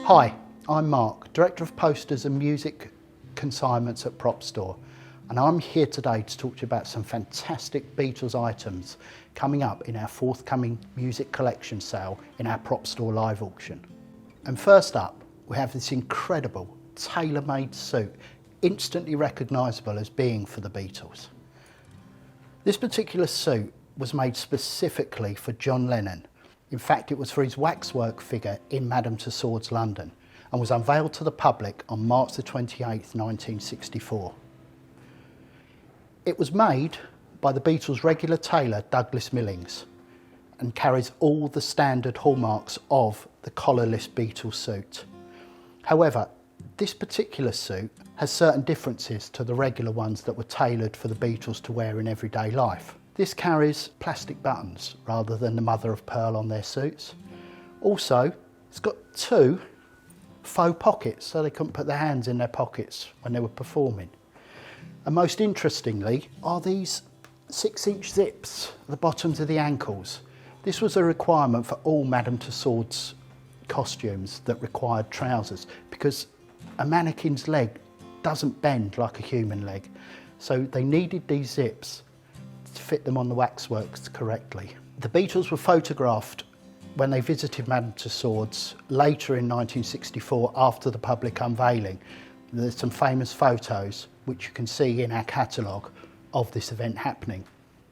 Hi, I'm Mark, Director of Posters and Music Consignments at Propstore, and I'm here today to talk to you about some fantastic Beatles items coming up in our forthcoming music collection sale in our Propstore live auction. And first up, we have this incredible tailor-made suit, instantly recognisable as being for the Beatles. This particular suit was made specifically for John Lennon. In fact, it was for his waxwork figure in Madame Tussauds, London, and was unveiled to the public on March the 28th, 1964. It was made by the Beatles' regular tailor, Douglas Millings, and carries all the standard hallmarks of the collarless Beatles suit. However, this particular suit has certain differences to the regular ones that were tailored for the Beatles to wear in everyday life. This carries plastic buttons rather than the mother of pearl on their suits. Also, it's got two faux pockets so they couldn't put their hands in their pockets when they were performing. And most interestingly are these 6-inch zips at the bottoms of the ankles. This was a requirement for all Madame Tussauds costumes that required trousers because a mannequin's leg doesn't bend like a human leg. So they needed these zips to fit them on the waxworks correctly. The Beatles were photographed when they visited Madame Tussauds later in 1964 after the public unveiling. There's some famous photos which you can see in our catalogue of this event happening.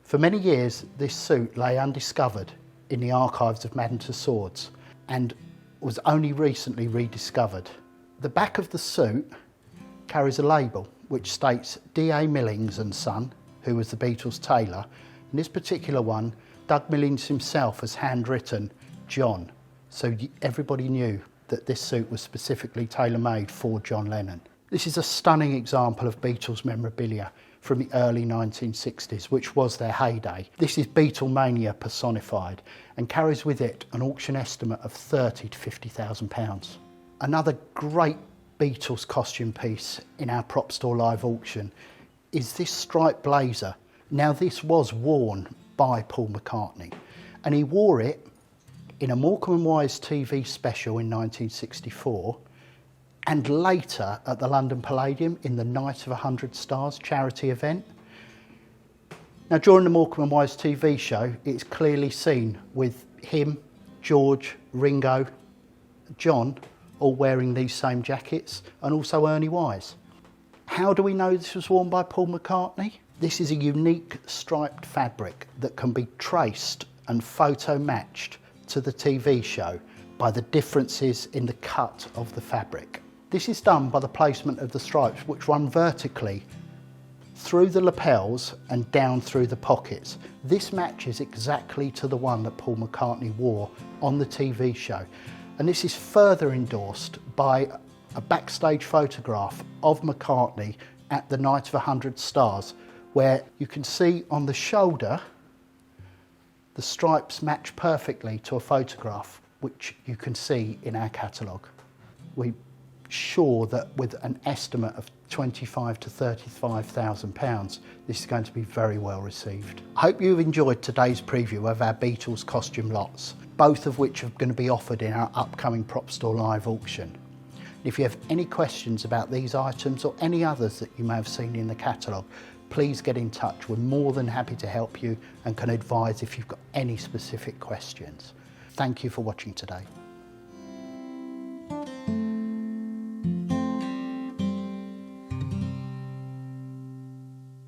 For many years this suit lay undiscovered in the archives of Madame Tussauds and was only recently rediscovered. The back of the suit carries a label which states D.A. Millings and Son, who was the Beatles' tailor. In this particular one, Doug Millings himself has handwritten John, so everybody knew that this suit was specifically tailor-made for John Lennon. This is a stunning example of Beatles memorabilia from the early 1960s, which was their heyday. This is Beatlemania personified and carries with it an auction estimate of £30,000 to £50,000. Another great Beatles costume piece in our Propstore live auction is this striped blazer. Now this was worn by Paul McCartney and he wore it in a Morecambe & Wise TV special in 1964 and later at the London Palladium in the Night of 100 Stars charity event. Now during the Morecambe & Wise TV show it's clearly seen with him, George, Ringo, John all wearing these same jackets, and also Ernie Wise. How do we know this was worn by Paul McCartney? This is a unique striped fabric that can be traced and photo matched to the TV show by the differences in the cut of the fabric. This is done by the placement of the stripes which run vertically through the lapels and down through the pockets. This matches exactly to the one that Paul McCartney wore on the TV show. And this is further endorsed by a backstage photograph of McCartney at the Night of 100 Stars, where you can see on the shoulder the stripes match perfectly to a photograph which you can see in our catalogue. We're sure that with an estimate of £25,000 to £35,000 this is going to be very well received. I hope you've enjoyed today's preview of our Beatles costume lots, both of which are going to be offered in our upcoming Propstore live auction. If you have any questions about these items or any others that you may have seen in the catalogue, please get in touch. We're more than happy to help you and can advise if you've got any specific questions. Thank you for watching today.